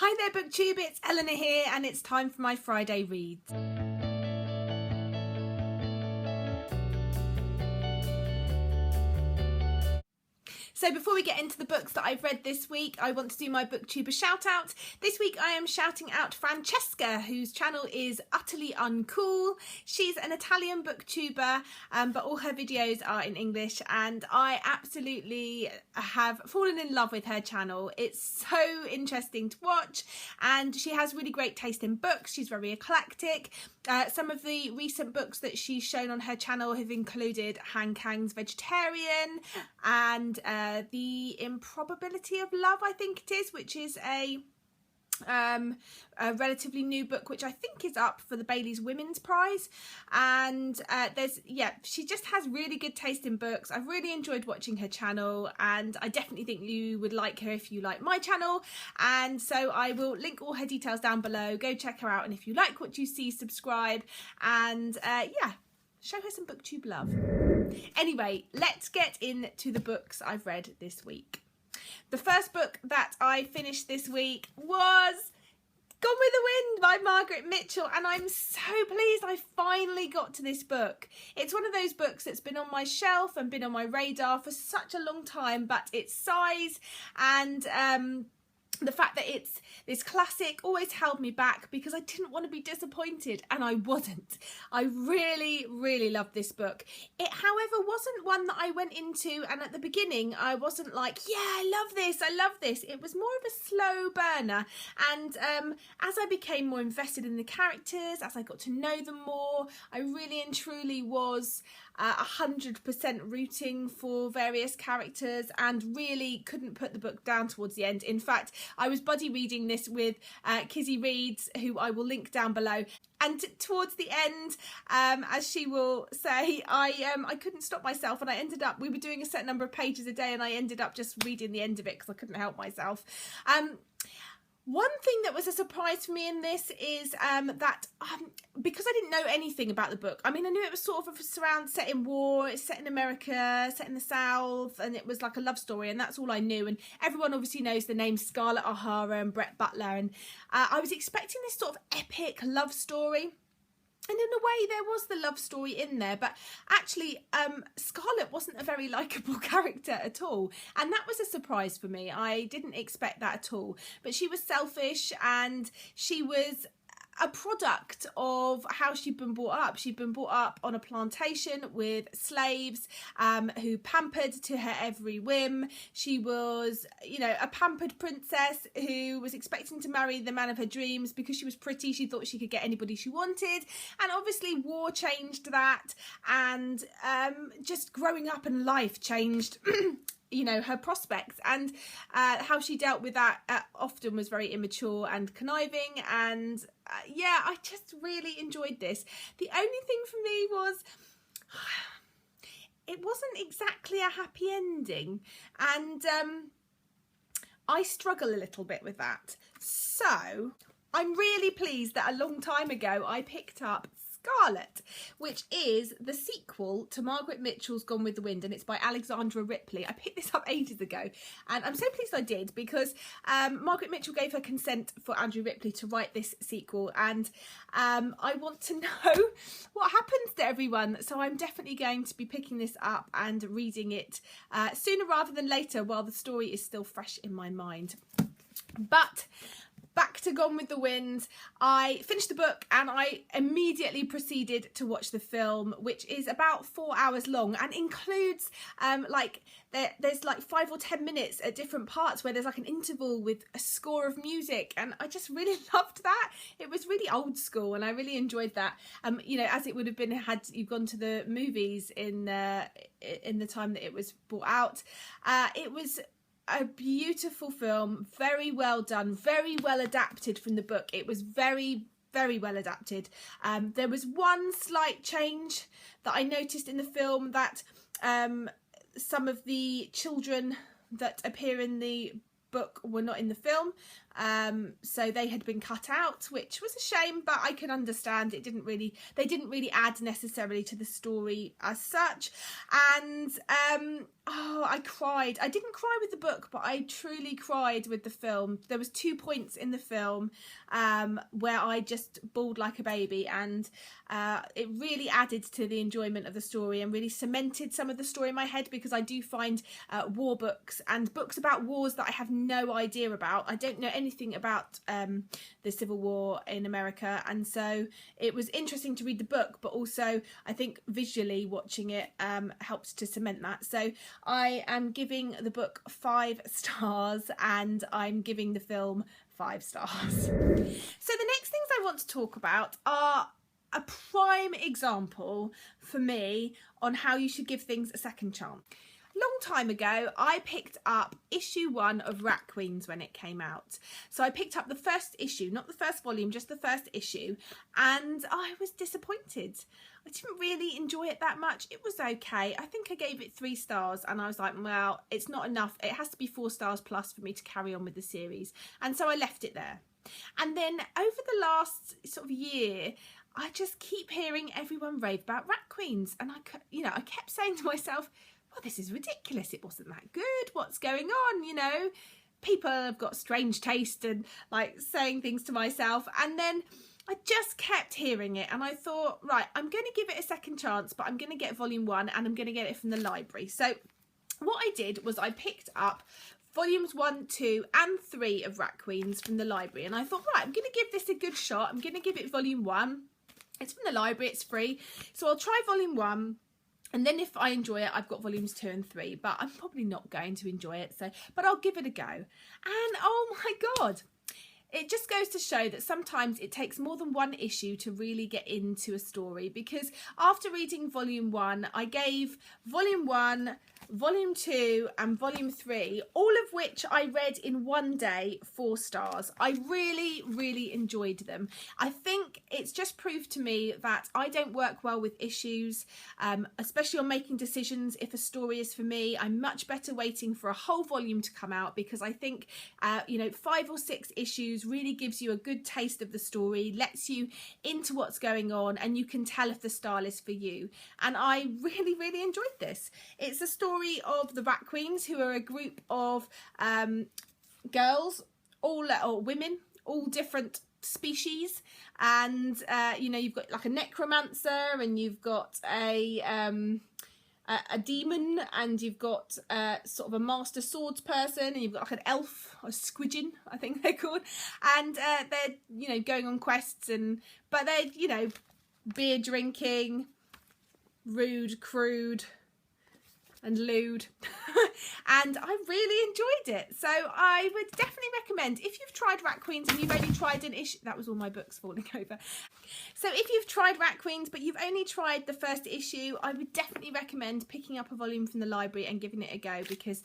Hi there Booktube, it's Eleanor here and it's time for my Friday reads. So before we get into the books that I've read this week, I want to do my Booktuber Shoutout. This week I am shouting out Francesca, whose channel is Utterly Uncool. She's an Italian booktuber, but all her videos are in English, and I absolutely have fallen in love with her channel. It's so interesting to watch, and she has really great taste in books. She's very eclectic. Some of the recent books that she's shown on her channel have included Han Kang's Vegetarian and The Improbability of Love, I think it is, which is a relatively new book which I think is up for the Bailey's Women's Prize. And she just has really good taste in books. I've really enjoyed watching her channel, and I definitely think you would like her if you like my channel, and so I will link all her details down below. Go check her out, and if you like what you see, subscribe, and show her some Booktube love. Anyway, let's get into the books I've read this week. The first book that I finished this week was Gone with the Wind by Margaret Mitchell, and I'm so pleased I finally got to this book. It's one of those books that's been on my shelf and been on my radar for such a long time, but its size and the fact that it's this classic always held me back because I didn't want to be disappointed, and I wasn't. I really, really loved this book. It, however, wasn't one that I went into and at the beginning I wasn't like, yeah, I love this, I love this. It was more of a slow burner, and as I became more invested in the characters, as I got to know them more, I really and truly was 100% rooting for various characters and really couldn't put the book down towards the end. In fact, I was buddy reading this with Kizzy Reads, who I will link down below, and towards the end, as she will say, I couldn't stop myself, and I ended up, we were doing a set number of pages a day, and I ended up just reading the end of it because I couldn't help myself. One thing that was a surprise for me in this is that because I didn't know anything about the book, I mean, I knew it was sort of set in war, it's set in America, set in the South, and it was like a love story, and that's all I knew. And everyone obviously knows the names Scarlett O'Hara and Brett Butler, and I was expecting this sort of epic love story. And in a way, there was the love story in there, but actually, Scarlett wasn't a very likeable character at all. And that was a surprise for me. I didn't expect that at all. But she was selfish, and she was a product of how she'd been brought up. She'd been brought up on a plantation with slaves who pampered to her every whim. She was, you know, a pampered princess who was expecting to marry the man of her dreams because she was pretty. She thought she could get anybody she wanted. And obviously war changed that, and just growing up and life changed you know, her prospects, and how she dealt with that often was very immature and conniving, and yeah, I just really enjoyed this. The only thing for me was it wasn't exactly a happy ending, and I struggle a little bit with that. So I'm really pleased that a long time ago I picked up Scarlett, which is the sequel to Margaret Mitchell's Gone with the Wind, and it's by Alexandra Ripley. I picked this up ages ago, and I'm so pleased I did, because Margaret Mitchell gave her consent for Andrew Ripley to write this sequel, and I want to know what happens to everyone, so I'm definitely going to be picking this up and reading it sooner rather than later while the story is still fresh in my mind. But back to Gone with the Wind. I finished the book and I immediately proceeded to watch the film, which is about 4 hours long and includes there's like 5 or 10 minutes at different parts where there's like an interval with a score of music, and I just really loved that. It was really old school and I really enjoyed that. You know, as it would have been had you gone to the movies in the time that it was brought out. It was a beautiful film, very well done, very well adapted from the book. It was very, very well adapted. There was one slight change that I noticed in the film, that some of the children that appear in the book were not in the film. so they had been cut out, which was a shame, but I can understand they didn't really add necessarily to the story as such. And oh, I cried. I didn't cry with the book, but I truly cried with the film. There was 2 points in the film where I just bawled like a baby, and it really added to the enjoyment of the story and really cemented some of the story in my head, because I do find war books and books about wars that I have no idea about. I don't know anything about the Civil War in America, and so it was interesting to read the book, but also I think visually watching it helped to cement that. So I am giving the book 5 stars and I'm giving the film 5 stars. So the next things I want to talk about are a prime example for me on how you should give things a second chance. Long time ago, I picked up issue 1 of Rat Queens when it came out. So I picked up the first issue, not the first volume, just the first issue, and I was disappointed. I didn't really enjoy it that much. It was okay. I think I gave it 3 stars, and I was like, well, it's not enough. It has to be 4 stars plus for me to carry on with the series. And so I left it there. And then over the last sort of year, I just keep hearing everyone rave about Rat Queens, and I kept saying to myself, well, this is ridiculous. It wasn't that good. What's going on? You know, people have got strange taste, and like saying things to myself. And then I just kept hearing it, and I thought, right, I'm going to give it a second chance, but I'm going to get volume 1 and I'm going to get it from the library. So what I did was I picked up volumes 1, 2 and 3 of Rat Queens from the library, and I thought, right, I'm going to give this a good shot. I'm going to give it volume 1. It's from the library, it's free, so I'll try volume 1. And then if I enjoy it, I've got volumes 2 and 3, but I'm probably not going to enjoy it. But I'll give it a go. And oh my God, it just goes to show that sometimes it takes more than one issue to really get into a story. Because after reading volume 1, I gave volume 1, volume 2 and volume 3, all of which I read in one day, 4 stars. I really enjoyed them. I think it's just proved to me that I don't work well with issues, especially on making decisions. If a story is for me, I'm much better waiting for a whole volume to come out, because I think 5 or 6 issues really gives you a good taste of the story, lets you into what's going on, and you can tell if the style is for you. And I really enjoyed this. It's a story of the Rat Queens, who are a group of girls, or women, all different species, and you've got like a necromancer, and you've got a demon, and you've got sort of a master swords person, and you've got like an elf, or squidgen, I think they're called, and they're going on quests, but they're beer drinking, rude, crude and lewd. And I really enjoyed it, so I would definitely recommend, if you've tried Rat Queens and you've only tried an issue, that was all my books falling over. So if you've tried Rat Queens but you've only tried the first issue, I would definitely recommend picking up a volume from the library and giving it a go, because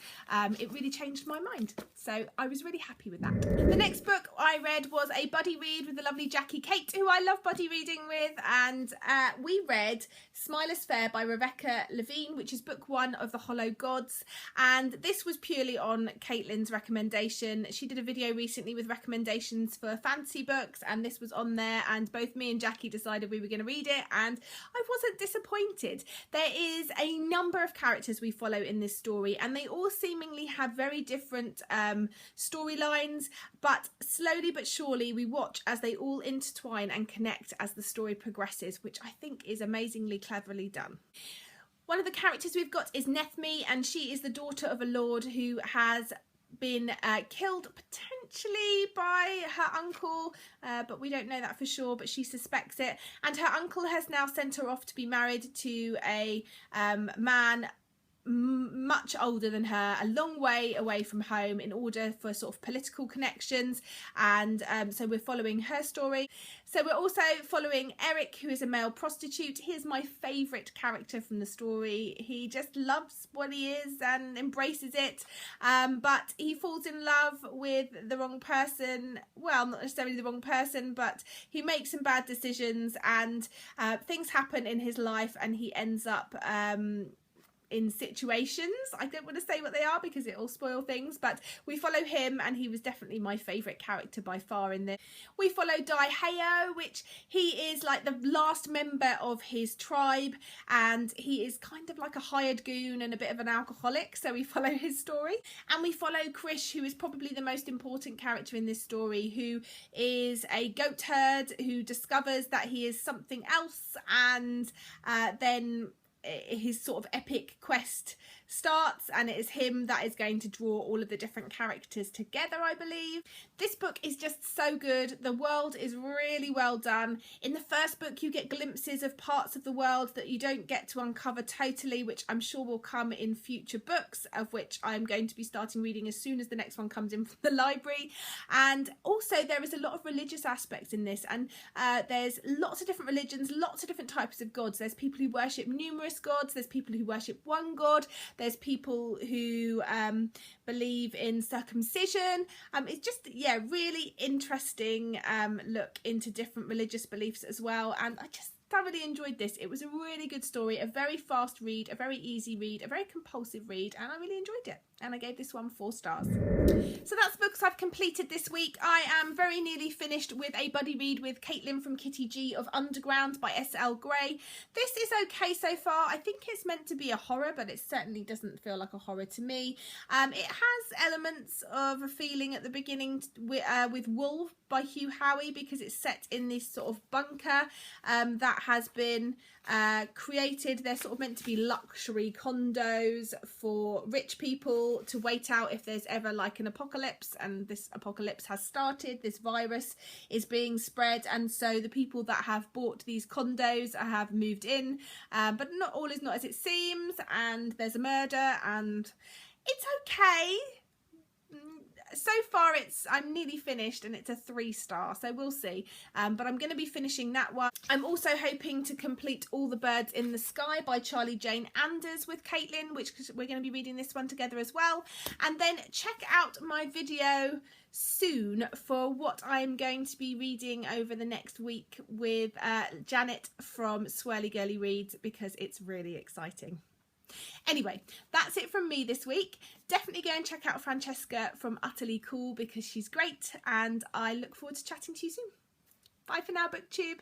it really changed my mind. So I was really happy with that. The next book I read was a buddy read with the lovely Jackie Kate, who I love buddy reading with, and we read Smile is Fair by Rebecca Levine, which is book 1 of The Hollow Gods, and this was purely on Caitlin's recommendation. She did a video recently with recommendations for fantasy books, and this was on there, and both me and Jackie decided we were going to read it, and I wasn't disappointed. There is a number of characters we follow in this story, and they all seemingly have very different storylines, but slowly but surely we watch as they all intertwine and connect as the story progresses, which I think is amazingly cleverly done. One of the characters we've got is Nethme, and she is the daughter of a lord who has been killed potentially by her uncle, but we don't know that for sure, but she suspects it, and her uncle has now sent her off to be married to a man much older than her, a long way away from home, in order for sort of political connections, and so we're following her story. So we're also following Eric, who is a male prostitute. He is my favourite character from the story. He just loves what he is and embraces it, but he falls in love with the wrong person. Well, not necessarily the wrong person, but he makes some bad decisions, and things happen in his life, and he ends up in situations. I don't want to say what they are because it will spoil things, but we follow him, and he was definitely my favourite character by far in this. We follow Dai Heo, which he is like the last member of his tribe, and he is kind of like a hired goon and a bit of an alcoholic, so we follow his story. And we follow Krish, who is probably the most important character in this story, who is a goat herd who discovers that he is something else, and then his sort of epic quest starts, and it is him that is going to draw all of the different characters together, I believe. This book is just so good. The world is really well done. In the first book you get glimpses of parts of the world that you don't get to uncover totally, which I'm sure will come in future books, of which I'm going to be starting reading as soon as the next one comes in from the library. And also there is a lot of religious aspects in this, and there's lots of different religions, lots of different types of gods. There's people who worship numerous gods, there's people who worship one god, there's people who believe in circumcision. It's just, yeah, really interesting look into different religious beliefs as well, and I just thoroughly enjoyed this. It was a really good story, a very fast read, a very easy read, a very compulsive read, and I really enjoyed it, and I gave this one 4 stars. So that's books I've completed this week. I am very nearly finished with a buddy read with Caitlin from Kitty G of Underground by S.L. Gray. This is okay so far. I think it's meant to be a horror, but it certainly doesn't feel like a horror to me. It has elements of a feeling at the beginning with Wool by Hugh Howey, because it's set in this sort of bunker that has been created. They're sort of meant to be luxury condos for rich people to wait out if there's ever like an apocalypse, and this apocalypse has started. This virus is being spread, and so the people that have bought these condos have moved in, but not all is not as it seems, and there's a murder, and it's okay. So far I'm nearly finished, and it's a 3-star, so we'll see, but I'm going to be finishing that one. I'm also hoping to complete All the Birds in the Sky by Charlie Jane Anders with Caitlin, which we're going to be reading this one together as well. And then check out my video soon for what I'm going to be reading over the next week with Janet from Swirly Girly Reads, because it's really exciting. Anyway, that's it from me this week. Definitely go and check out Francesca from Utterly Cool, because she's great, and I look forward to chatting to you soon. Bye for now, Booktube.